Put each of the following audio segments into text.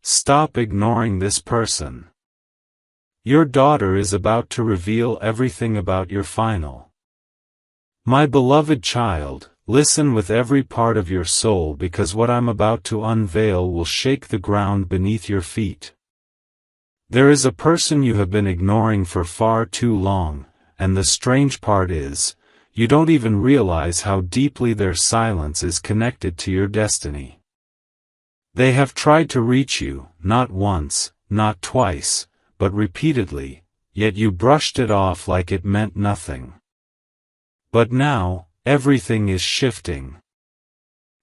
Stop ignoring this person. Your daughter is about to reveal everything about your final. My beloved child, listen with every part of your soul, because what I'm about to unveil will shake the ground beneath your feet. There is a person you have been ignoring for far too long, and the strange part is, you don't even realize how deeply their silence is connected to your destiny. They have tried to reach you, not once, not twice, but repeatedly, yet you brushed it off like it meant nothing. But now, everything is shifting.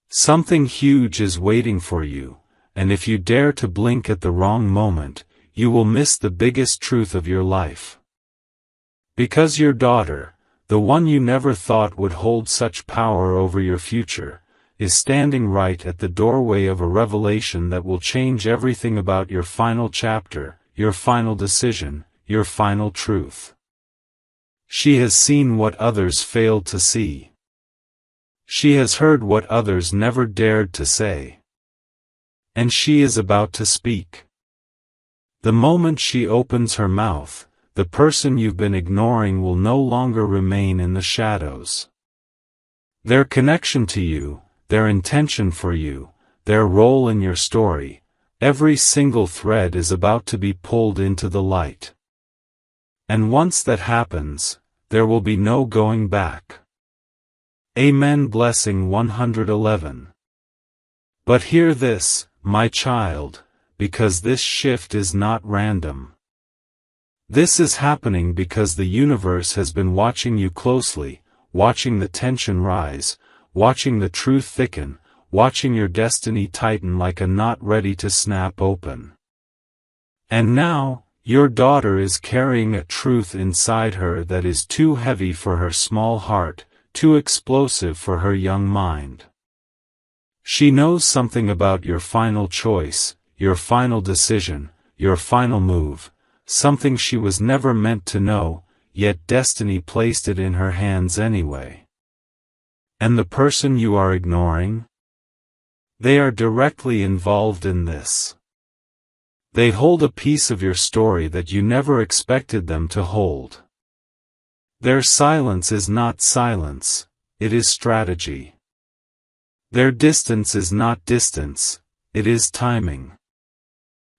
Something huge is waiting for you, and if you dare to blink at the wrong moment, you will miss the biggest truth of your life. Because your daughter, the one you never thought would hold such power over your future, is standing right at the doorway of a revelation that will change everything about your final chapter, your final decision, your final truth. She has seen what others failed to see. She has heard what others never dared to say. And she is about to speak. The moment she opens her mouth, the person you've been ignoring will no longer remain in the shadows. Their connection to you, their intention for you, their role in your story, every single thread is about to be pulled into the light. And once that happens, there will be no going back. Amen. Blessing 111. But hear this, my child, because this shift is not random. This is happening because the universe has been watching you closely, watching the tension rise, watching the truth thicken, watching your destiny tighten like a knot ready to snap open. And now, your daughter is carrying a truth inside her that is too heavy for her small heart, too explosive for her young mind. She knows something about your final choice, your final decision, your final move, something she was never meant to know, yet destiny placed it in her hands anyway. And the person you are ignoring? They are directly involved in this. They hold a piece of your story that you never expected them to hold. Their silence is not silence, it is strategy. Their distance is not distance, it is timing.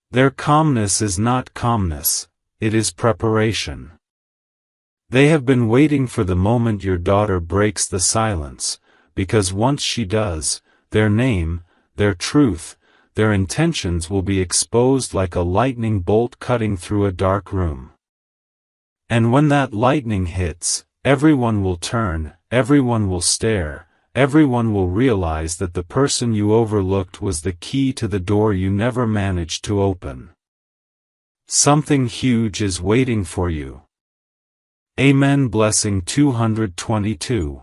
Their calmness is not calmness, it is preparation. They have been waiting for the moment your daughter breaks the silence, because once she does, their name, their truth, their intentions will be exposed like a lightning bolt cutting through a dark room. And when that lightning hits, everyone will turn, everyone will stare, everyone will realize that the person you overlooked was the key to the door you never managed to open. Something huge is waiting for you. Amen. Blessing 222.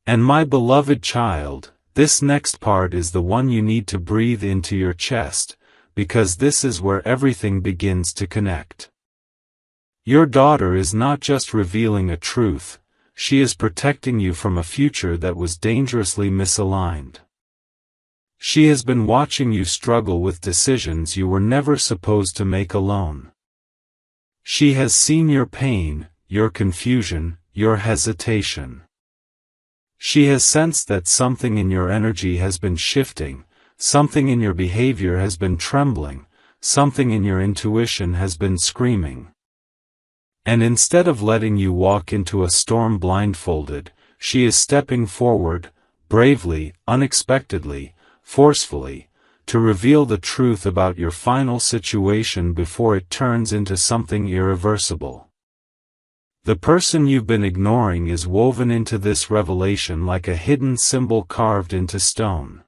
And my beloved child, this next part is the one you need to breathe into your chest, because this is where everything begins to connect. Your daughter is not just revealing a truth, she is protecting you from a future that was dangerously misaligned. She has been watching you struggle with decisions you were never supposed to make alone. She has seen your pain, your confusion, your hesitation. She has sensed that something in your energy has been shifting, something in your behavior has been trembling, something in your intuition has been screaming. And instead of letting you walk into a storm blindfolded, she is stepping forward, bravely, unexpectedly, forcefully, to reveal the truth about your final situation before it turns into something irreversible. The person you've been ignoring is woven into this revelation like a hidden symbol carved into stone.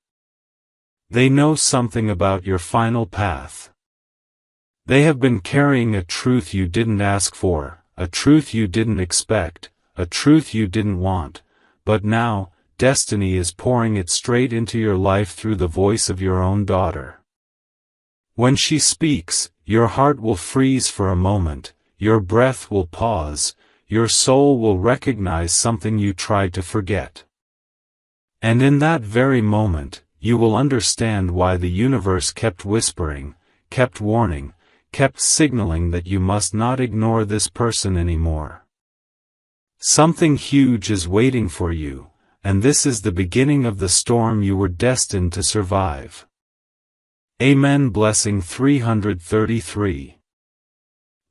They know something about your final path. They have been carrying a truth you didn't ask for, a truth you didn't expect, a truth you didn't want, but now, destiny is pouring it straight into your life through the voice of your own daughter. When she speaks, your heart will freeze for a moment, your breath will pause, your soul will recognize something you tried to forget. And in that very moment, you will understand why the universe kept whispering, kept warning, kept signaling that you must not ignore this person anymore. Something huge is waiting for you, and this is the beginning of the storm you were destined to survive. Amen. Blessing 333.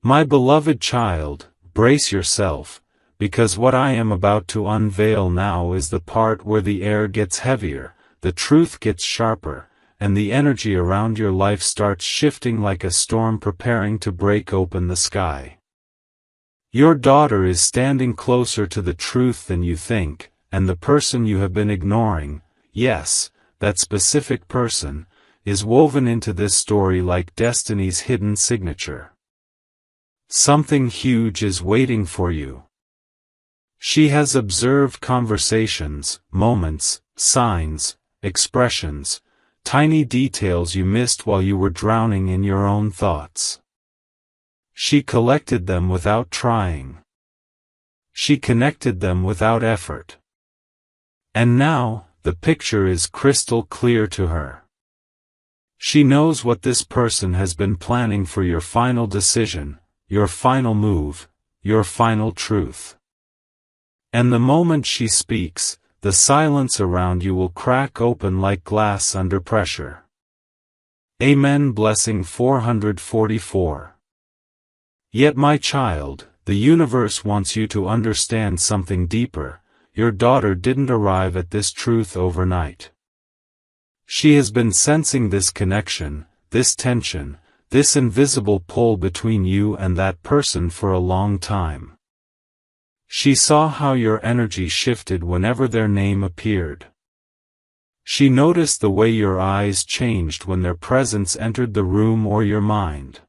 My beloved child, brace yourself, because what I am about to unveil now is the part where the air gets heavier, the truth gets sharper, and the energy around your life starts shifting like a storm preparing to break open the sky. Your daughter is standing closer to the truth than you think, and the person you have been ignoring, yes, that specific person, is woven into this story like destiny's hidden signature. Something huge is waiting for you. She has observed conversations, moments, signs, expressions, tiny details you missed while you were drowning in your own thoughts. She collected them without trying. She connected them without effort. And now, the picture is crystal clear to her. She knows what this person has been planning for your final decision, your final move, your final truth. And the moment she speaks, the silence around you will crack open like glass under pressure. Amen. Blessing 444. Yet my child, the universe wants you to understand something deeper. Your daughter didn't arrive at this truth overnight. She has been sensing this connection, this tension, this invisible pull between you and that person for a long time. She saw how your energy shifted whenever their name appeared. She noticed the way your eyes changed when their presence entered the room or your mind.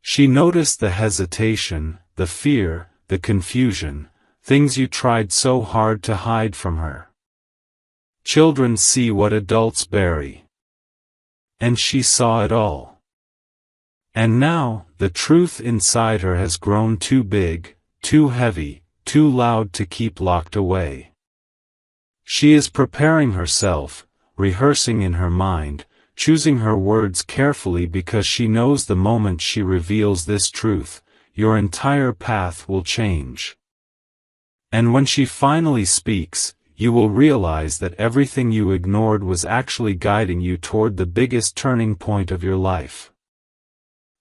She noticed the hesitation, the fear, the confusion, things you tried so hard to hide from her. Children see what adults bury. And she saw it all. And now, the truth inside her has grown too big, too heavy, too loud to keep locked away. She is preparing herself, rehearsing in her mind, choosing her words carefully because she knows the moment she reveals this truth, your entire path will change. And when she finally speaks, you will realize that everything you ignored was actually guiding you toward the biggest turning point of your life.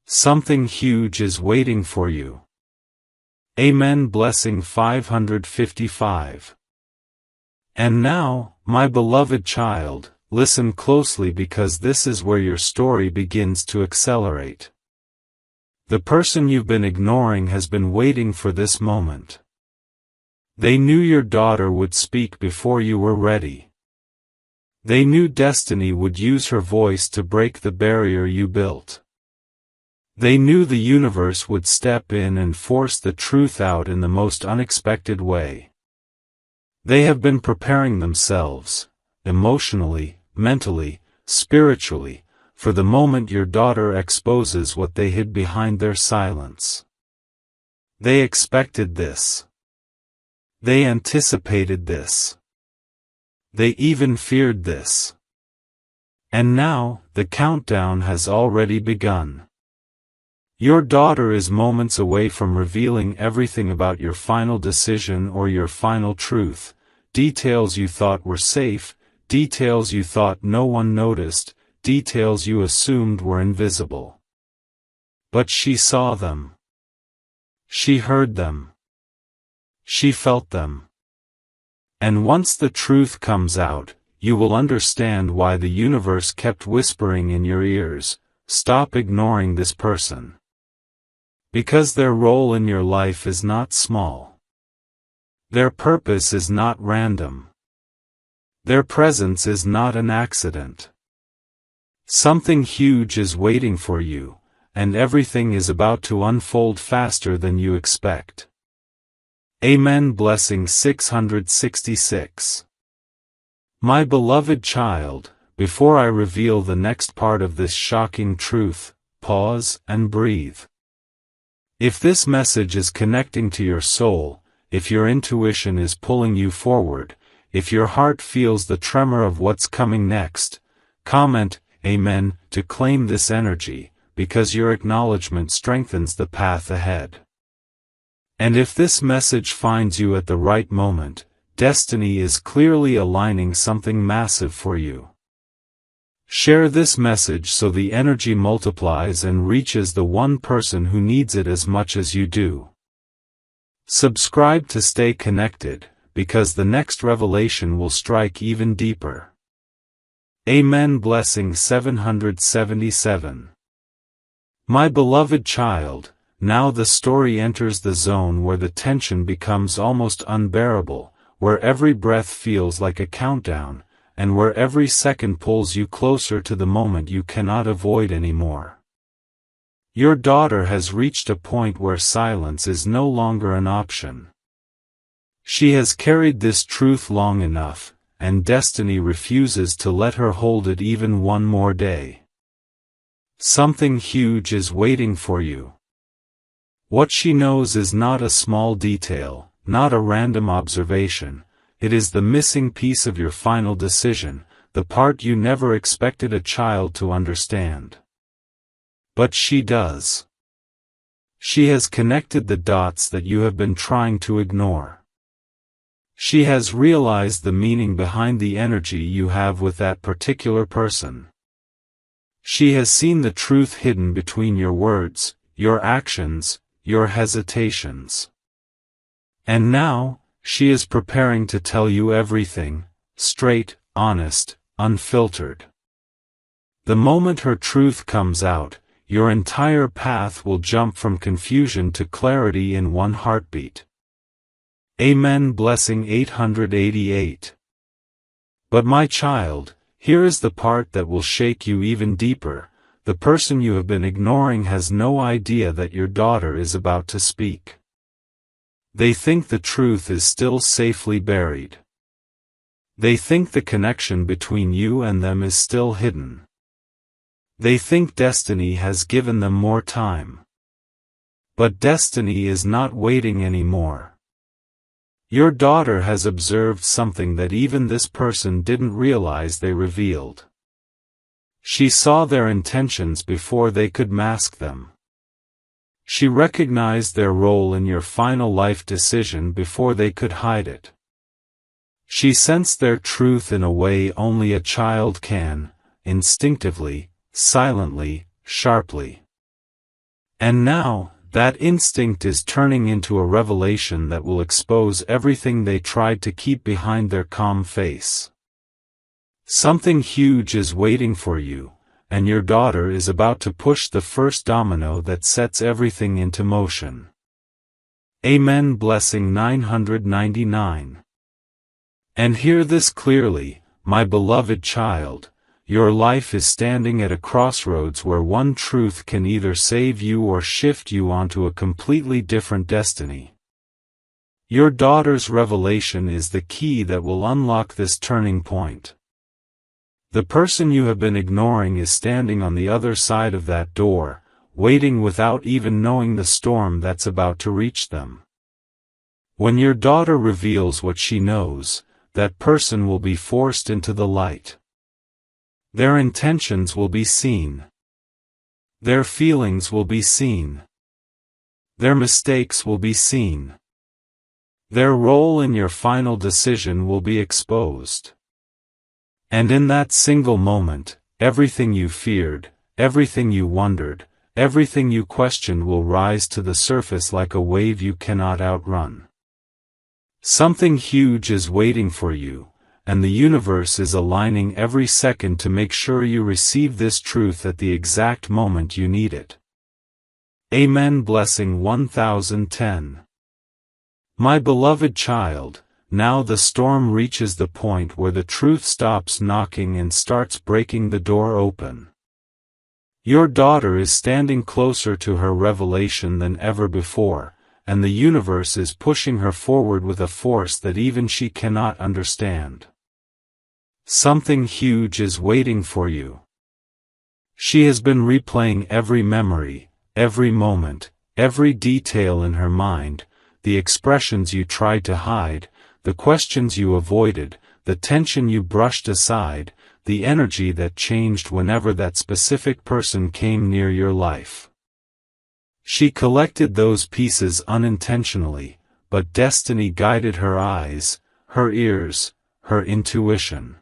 Something huge is waiting for you. Amen. Blessing 555. And now, my beloved child, listen closely because this is where your story begins to accelerate. The person you've been ignoring has been waiting for this moment. They knew your daughter would speak before you were ready. They knew destiny would use her voice to break the barrier you built. They knew the universe would step in and force the truth out in the most unexpected way. They have been preparing themselves, emotionally, mentally, spiritually, for the moment your daughter exposes what they hid behind their silence. They expected this. They anticipated this. They even feared this. And now, the countdown has already begun. Your daughter is moments away from revealing everything about your final decision or your final truth, details you thought were safe, details you thought no one noticed, details you assumed were invisible. But she saw them. She heard them. She felt them. And once the truth comes out, you will understand why the universe kept whispering in your ears, stop ignoring this person. Because their role in your life is not small. Their purpose is not random. Their presence is not an accident. Something huge is waiting for you, and everything is about to unfold faster than you expect. Amen. Blessing 666. My beloved child, before I reveal the next part of this shocking truth, pause and breathe. If this message is connecting to your soul, if your intuition is pulling you forward, if your heart feels the tremor of what's coming next, comment, Amen, to claim this energy, because your acknowledgement strengthens the path ahead. And if this message finds you at the right moment, destiny is clearly aligning something massive for you. Share this message so the energy multiplies and reaches the one person who needs it as much as you do. Subscribe to stay connected, because the next revelation will strike even deeper. Amen. Blessing 777. My beloved child, now the story enters the zone where the tension becomes almost unbearable, where every breath feels like a countdown, and where every second pulls you closer to the moment you cannot avoid anymore. Your daughter has reached a point where silence is no longer an option. She has carried this truth long enough, and destiny refuses to let her hold it even one more day. Something huge is waiting for you. What she knows is not a small detail, not a random observation. It is the missing piece of your final decision, the part you never expected a child to understand. But she does. She has connected the dots that you have been trying to ignore. She has realized the meaning behind the energy you have with that particular person. She has seen the truth hidden between your words, your actions, your hesitations. And now, she is preparing to tell you everything, straight, honest, unfiltered. The moment her truth comes out, your entire path will jump from confusion to clarity in one heartbeat. Amen. Blessing 888. But my child, here is the part that will shake you even deeper. The person you have been ignoring has no idea that your daughter is about to speak. They think the truth is still safely buried. They think the connection between you and them is still hidden. They think destiny has given them more time. But destiny is not waiting anymore. Your daughter has observed something that even this person didn't realize they revealed. She saw their intentions before they could mask them. She recognized their role in your final life decision before they could hide it. She sensed their truth in a way only a child can, instinctively, silently, sharply. And now, that instinct is turning into a revelation that will expose everything they tried to keep behind their calm face. Something huge is waiting for you, and your daughter is about to push the first domino that sets everything into motion. Amen. Blessing 999. And hear this clearly, my beloved child, your life is standing at a crossroads where one truth can either save you or shift you onto a completely different destiny. Your daughter's revelation is the key that will unlock this turning point. The person you have been ignoring is standing on the other side of that door, waiting without even knowing the storm that's about to reach them. When your daughter reveals what she knows, that person will be forced into the light. Their intentions will be seen. Their feelings will be seen. Their mistakes will be seen. Their role in your final decision will be exposed. And in that single moment, everything you feared, everything you wondered, everything you questioned will rise to the surface like a wave you cannot outrun. Something huge is waiting for you, and the universe is aligning every second to make sure you receive this truth at the exact moment you need it. Amen. Blessing 1010. My beloved child, now the storm reaches the point where the truth stops knocking and starts breaking the door open. Your daughter is standing closer to her revelation than ever before, and the universe is pushing her forward with a force that even she cannot understand. Something huge is waiting for you. She has been replaying every memory, every moment, every detail in her mind, the expressions you tried to hide, the questions you avoided, the tension you brushed aside, the energy that changed whenever that specific person came near your life. She collected those pieces unintentionally, but destiny guided her eyes, her ears, her intuition.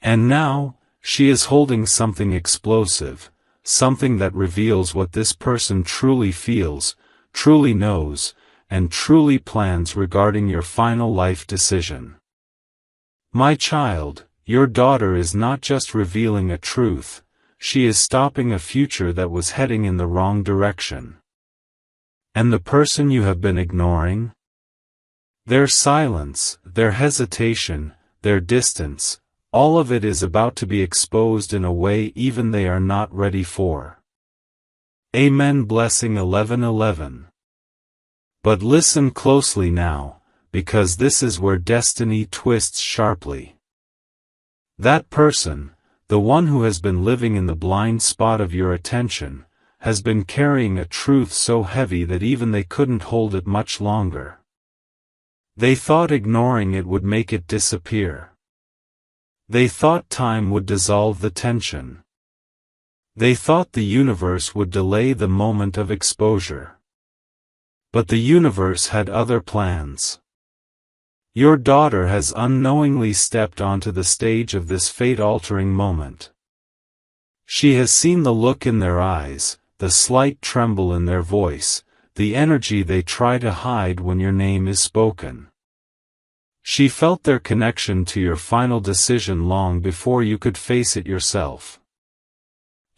And now, she is holding something explosive, something that reveals what this person truly feels, truly knows, and truly plans regarding your final life decision. My child, your daughter is not just revealing a truth, she is stopping a future that was heading in the wrong direction. And the person you have been ignoring? Their silence, their hesitation, their distance, all of it is about to be exposed in a way even they are not ready for. Amen. Blessing 11:11. But listen closely now, because this is where destiny twists sharply. That person, the one who has been living in the blind spot of your attention, has been carrying a truth so heavy that even they couldn't hold it much longer. They thought ignoring it would make it disappear. They thought time would dissolve the tension. They thought the universe would delay the moment of exposure. But the universe had other plans. Your daughter has unknowingly stepped onto the stage of this fate-altering moment. She has seen the look in their eyes, the slight tremble in their voice, the energy they try to hide when your name is spoken. She felt their connection to your final decision long before you could face it yourself.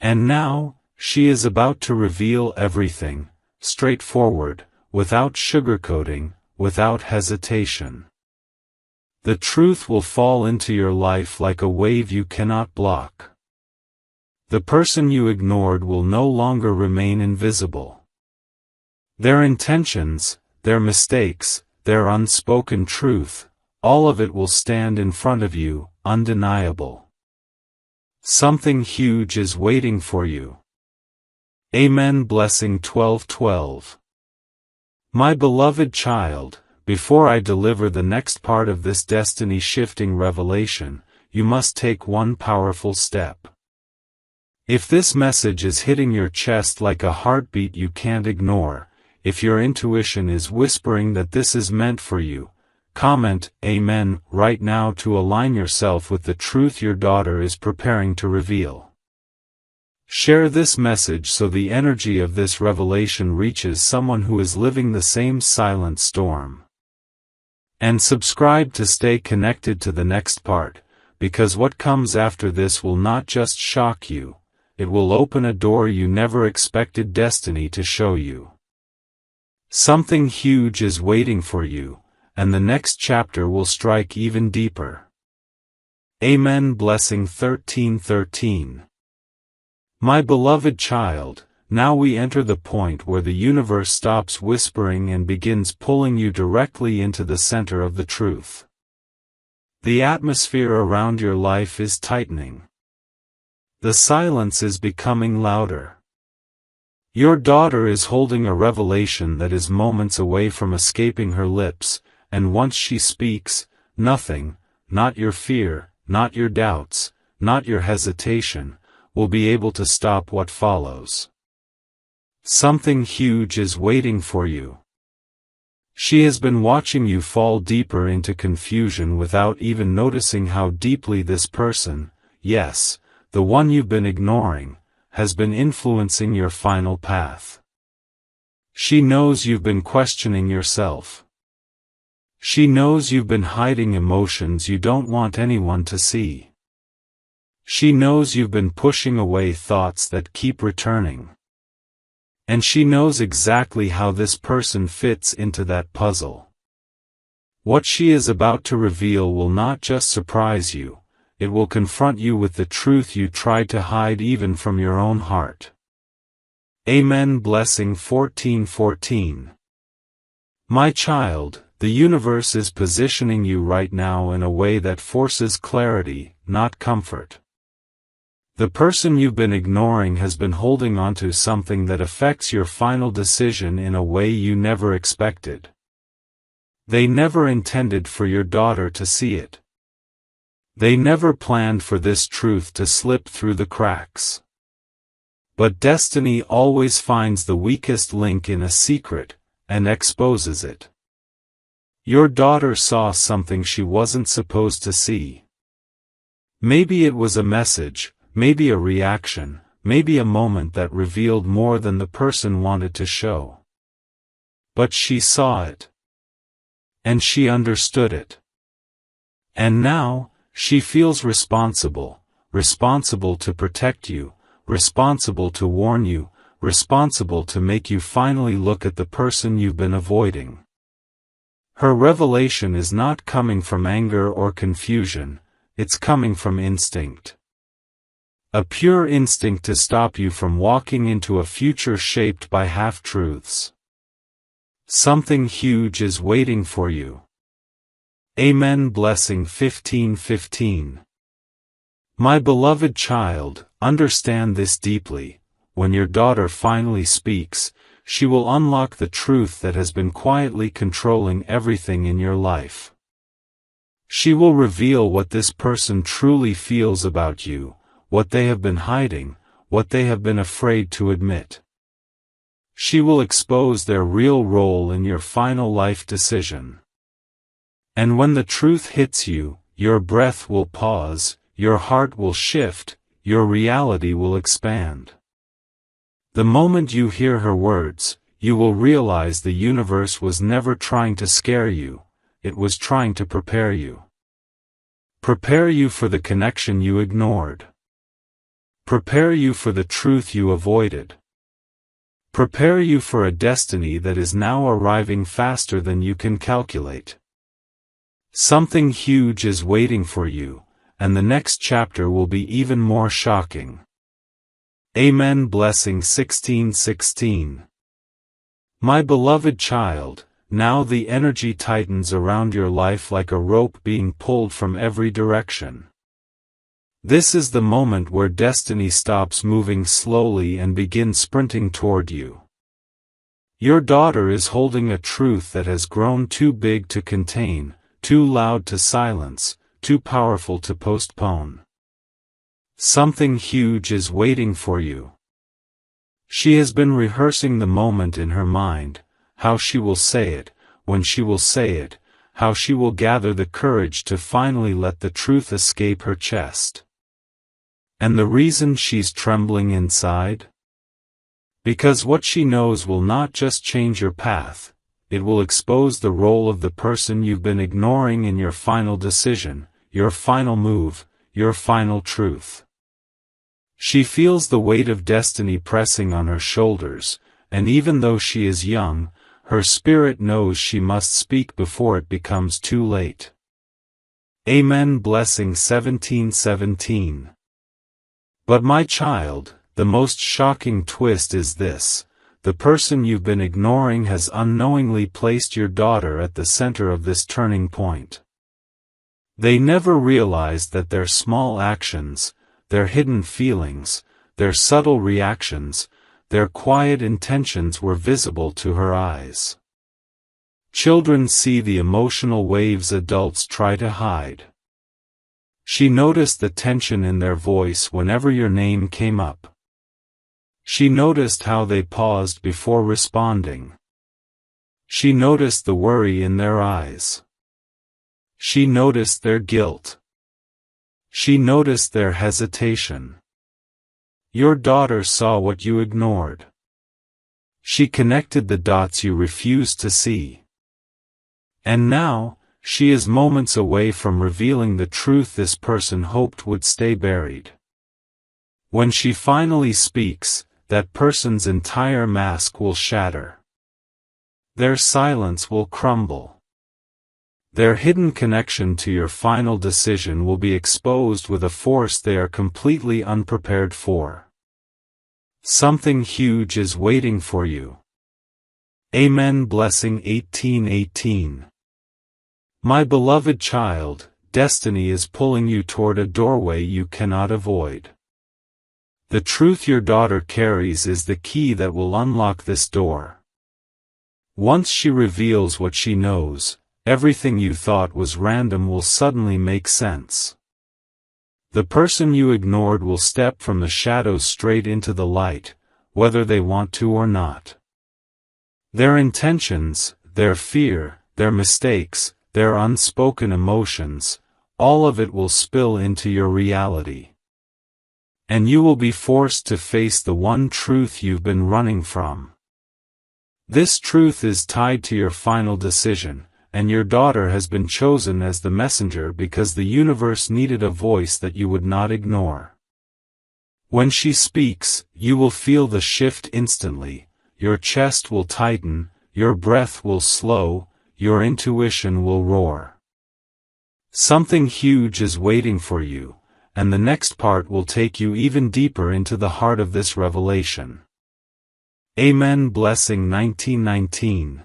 And now, she is about to reveal everything, straightforward, without sugarcoating, without hesitation. The truth will fall into your life like a wave you cannot block. The person you ignored will no longer remain invisible. Their intentions, their mistakes, their unspoken truth, all of it will stand in front of you, undeniable. Something huge is waiting for you. Amen. Blessing 12:12. My beloved child, before I deliver the next part of this destiny-shifting revelation, you must take one powerful step. If this message is hitting your chest like a heartbeat you can't ignore, if your intuition is whispering that this is meant for you, comment Amen right now to align yourself with the truth your daughter is preparing to reveal. Share this message so the energy of this revelation reaches someone who is living the same silent storm. And subscribe to stay connected to the next part, because what comes after this will not just shock you, it will open a door you never expected destiny to show you. Something huge is waiting for you, and the next chapter will strike even deeper. Amen. Blessing 13:13. My beloved child, now we enter the point where the universe stops whispering and begins pulling you directly into the center of the truth. The atmosphere around your life is tightening. The silence is becoming louder. Your daughter is holding a revelation that is moments away from escaping her lips, and once she speaks, nothing, not your fear, not your doubts, not your hesitation, will be able to stop what follows. Something huge is waiting for you. She has been watching you fall deeper into confusion without even noticing how deeply this person, yes, the one you've been ignoring, has been influencing your final path. She knows you've been questioning yourself. She knows you've been hiding emotions you don't want anyone to see. She knows you've been pushing away thoughts that keep returning. And she knows exactly how this person fits into that puzzle. What she is about to reveal will not just surprise you, it will confront you with the truth you tried to hide even from your own heart. Amen. Blessing 14:14. My child, the universe is positioning you right now in a way that forces clarity, not comfort. The person you've been ignoring has been holding onto something that affects your final decision in a way you never expected. They never intended for your daughter to see it. They never planned for this truth to slip through the cracks. But destiny always finds the weakest link in a secret, and exposes it. Your daughter saw something she wasn't supposed to see. Maybe it was a message, maybe a reaction, maybe a moment that revealed more than the person wanted to show. But she saw it. And she understood it. And now, she feels responsible to protect you, responsible to warn you, responsible to make you finally look at the person you've been avoiding. Her revelation is not coming from anger or confusion, it's coming from instinct. A pure instinct to stop you from walking into a future shaped by half-truths. Something huge is waiting for you. Amen. Blessing 15:15. My beloved child, understand this deeply. When your daughter finally speaks, she will unlock the truth that has been quietly controlling everything in your life. She will reveal what this person truly feels about you, what they have been hiding, what they have been afraid to admit. She will expose their real role in your final life decision. And when the truth hits you, your breath will pause, your heart will shift, your reality will expand. The moment you hear her words, you will realize the universe was never trying to scare you, it was trying to prepare you. Prepare you for the connection you ignored. Prepare you for the truth you avoided. Prepare you for a destiny that is now arriving faster than you can calculate. Something huge is waiting for you, and the next chapter will be even more shocking. Amen. Blessing 16:16. My beloved child, now the energy tightens around your life like a rope being pulled from every direction. This is the moment where destiny stops moving slowly and begins sprinting toward you. Your daughter is holding a truth that has grown too big to contain, too loud to silence, too powerful to postpone. Something huge is waiting for you. She has been rehearsing the moment in her mind, how she will say it, when she will say it, how she will gather the courage to finally let the truth escape her chest. And the reason she's trembling inside? Because what she knows will not just change your path, it will expose the role of the person you've been ignoring in your final decision, your final move, your final truth. She feels the weight of destiny pressing on her shoulders, and even though she is young, her spirit knows she must speak before it becomes too late. Amen. Blessing 17:17. But my child, the most shocking twist is this: the person you've been ignoring has unknowingly placed your daughter at the center of this turning point. They never realized that their small actions, their hidden feelings, their subtle reactions, their quiet intentions were visible to her eyes. Children see the emotional waves adults try to hide. She noticed the tension in their voice whenever your name came up. She noticed how they paused before responding. She noticed the worry in their eyes. She noticed their guilt. She noticed their hesitation. Your daughter saw what you ignored. She connected the dots you refused to see. And now, she is moments away from revealing the truth this person hoped would stay buried. When she finally speaks, that person's entire mask will shatter. Their silence will crumble. Their hidden connection to your final decision will be exposed with a force they are completely unprepared for. Something huge is waiting for you. Amen. Blessing 18:18. My beloved child, destiny is pulling you toward a doorway you cannot avoid. The truth your daughter carries is the key that will unlock this door. Once she reveals what she knows, everything you thought was random will suddenly make sense. The person you ignored will step from the shadows straight into the light, whether they want to or not. Their intentions, their fear, their mistakes, their unspoken emotions, all of it will spill into your reality. And you will be forced to face the one truth you've been running from. This truth is tied to your final decision, and your daughter has been chosen as the messenger because the universe needed a voice that you would not ignore. When she speaks, you will feel the shift instantly, your chest will tighten, your breath will slow, your intuition will roar. Something huge is waiting for you, and the next part will take you even deeper into the heart of this revelation. Amen. Blessing 1919.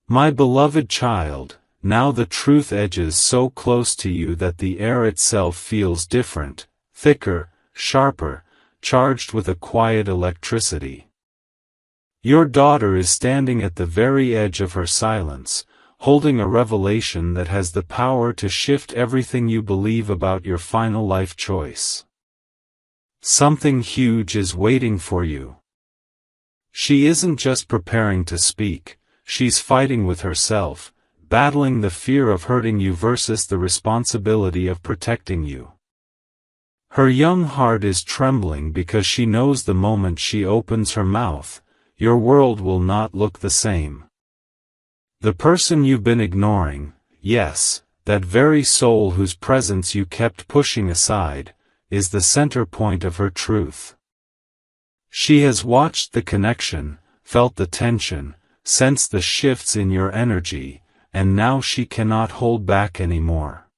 My beloved child, now the truth edges so close to you that the air itself feels different, thicker, sharper, charged with a quiet electricity. Your daughter is standing at the very edge of her silence, holding a revelation that has the power to shift everything you believe about your final life choice. Something huge is waiting for you. She isn't just preparing to speak, she's fighting with herself, battling the fear of hurting you versus the responsibility of protecting you. Her young heart is trembling because she knows the moment she opens her mouth, your world will not look the same. The person you've been ignoring, yes, that very soul whose presence you kept pushing aside, is the center point of her truth. She has watched the connection, felt the tension, sensed the shifts in your energy, and now she cannot hold back anymore.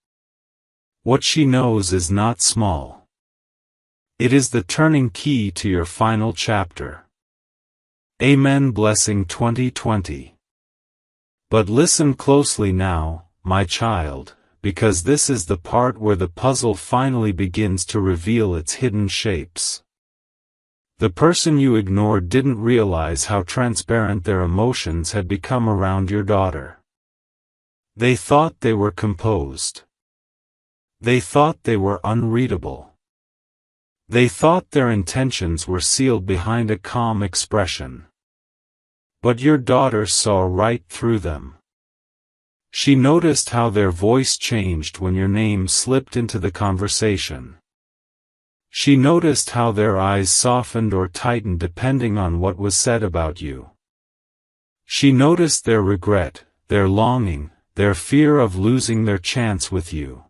What she knows is not small. It is the turning key to your final chapter. Amen. Blessing 2020. But listen closely now, my child, because this is the part where the puzzle finally begins to reveal its hidden shapes. The person you ignored didn't realize how transparent their emotions had become around your daughter. They thought they were composed. They thought they were unreadable. They thought their intentions were sealed behind a calm expression. But your daughter saw right through them. She noticed how their voice changed when your name slipped into the conversation. She noticed how their eyes softened or tightened depending on what was said about you. She noticed their regret, their longing, their fear of losing their chance with you.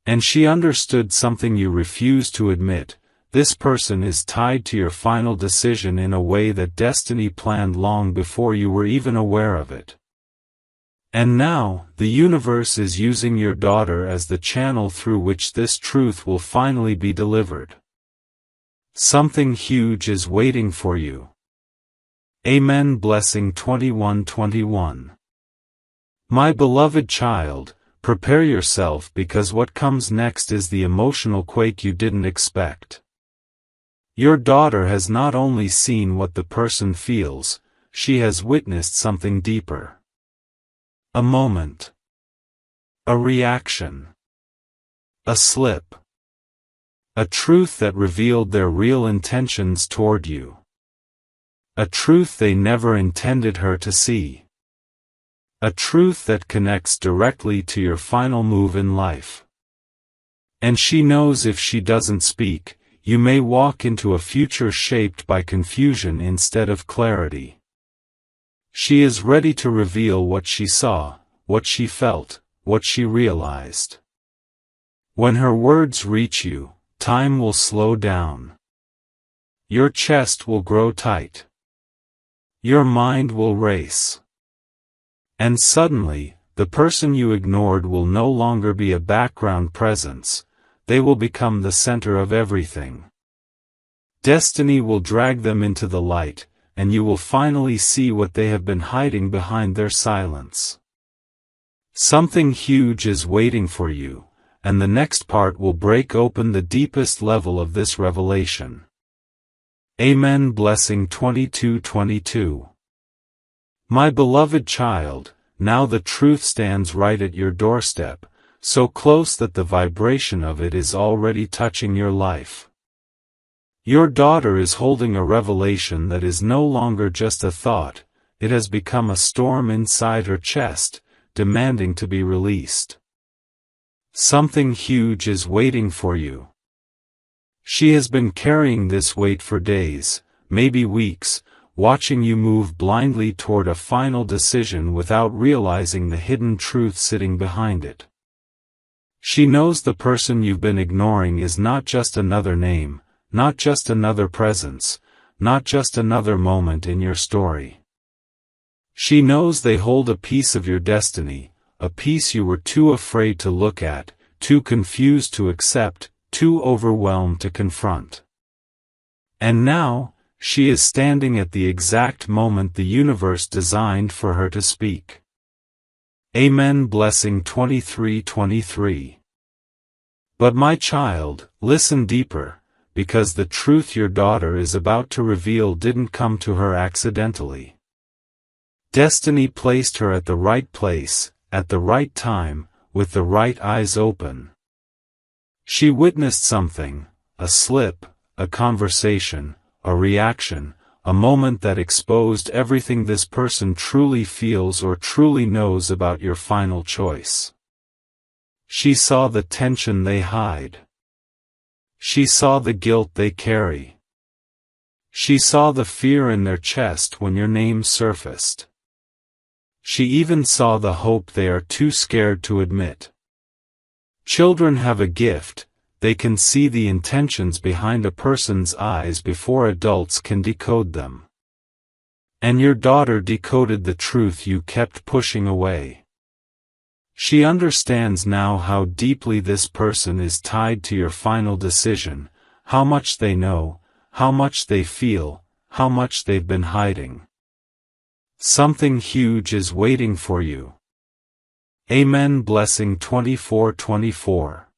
And she understood something you refused to admit: this person is tied to your final decision in a way that destiny planned long before you were even aware of it. And now, the universe is using your daughter as the channel through which this truth will finally be delivered. Something huge is waiting for you. Amen. Blessing 2121. My beloved child, prepare yourself because what comes next is the emotional quake you didn't expect. Your daughter has not only seen what the person feels, she has witnessed something deeper. A moment. A reaction. A slip. A truth that revealed their real intentions toward you. A truth they never intended her to see. A truth that connects directly to your final move in life. And she knows if she doesn't speak, you may walk into a future shaped by confusion instead of clarity. She is ready to reveal what she saw, what she felt, what she realized. When her words reach you, time will slow down. Your chest will grow tight. Your mind will race. And suddenly, the person you ignored will no longer be a background presence, they will become the center of everything. Destiny will drag them into the light, and you will finally see what they have been hiding behind their silence. Something huge is waiting for you, and the next part will break open the deepest level of this revelation. Amen. Blessing 2222. My beloved child, now the truth stands right at your doorstep, so close that the vibration of it is already touching your life. Your daughter is holding a revelation that is no longer just a thought, it has become a storm inside her chest, demanding to be released. Something huge is waiting for you. She has been carrying this weight for days, maybe weeks, watching you move blindly toward a final decision without realizing the hidden truth sitting behind it. She knows the person you've been ignoring is not just another name, not just another presence, not just another moment in your story. She knows they hold a piece of your destiny, a piece you were too afraid to look at, too confused to accept, too overwhelmed to confront. And now, she is standing at the exact moment the universe designed for her to speak. Amen. Blessing 23:23. But my child, listen deeper, because the truth your daughter is about to reveal didn't come to her accidentally. Destiny placed her at the right place, at the right time, with the right eyes open. She witnessed something, a slip, a conversation, a reaction, a moment that exposed everything this person truly feels or truly knows about your final choice. She saw the tension they hide. She saw the guilt they carry. She saw the fear in their chest when your name surfaced. She even saw the hope they are too scared to admit. Children have a gift, they can see the intentions behind a person's eyes before adults can decode them. And your daughter decoded the truth you kept pushing away. She understands now how deeply this person is tied to your final decision, how much they know, how much they feel, how much they've been hiding. Something huge is waiting for you. Amen. Blessing 24:24.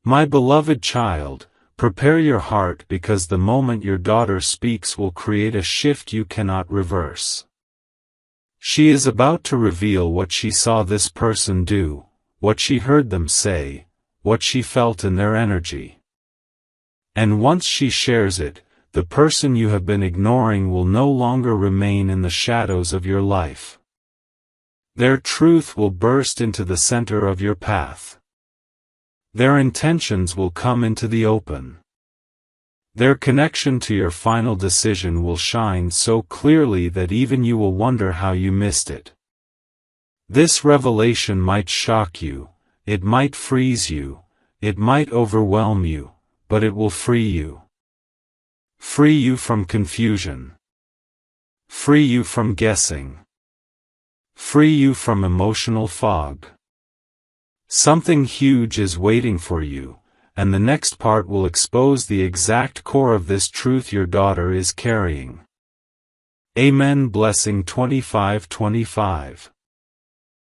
My beloved child, prepare your heart because the moment your daughter speaks will create a shift you cannot reverse. She is about to reveal what she saw this person do, what she heard them say, what she felt in their energy. And once she shares it, the person you have been ignoring will no longer remain in the shadows of your life. Their truth will burst into the center of your path. Their intentions will come into the open. Their connection to your final decision will shine so clearly that even you will wonder how you missed it. This revelation might shock you, it might freeze you, it might overwhelm you, but it will free you. Free you from confusion. Free you from guessing. Free you from emotional fog. Something huge is waiting for you, and the next part will expose the exact core of this truth your daughter is carrying. Amen. Blessing 25:25.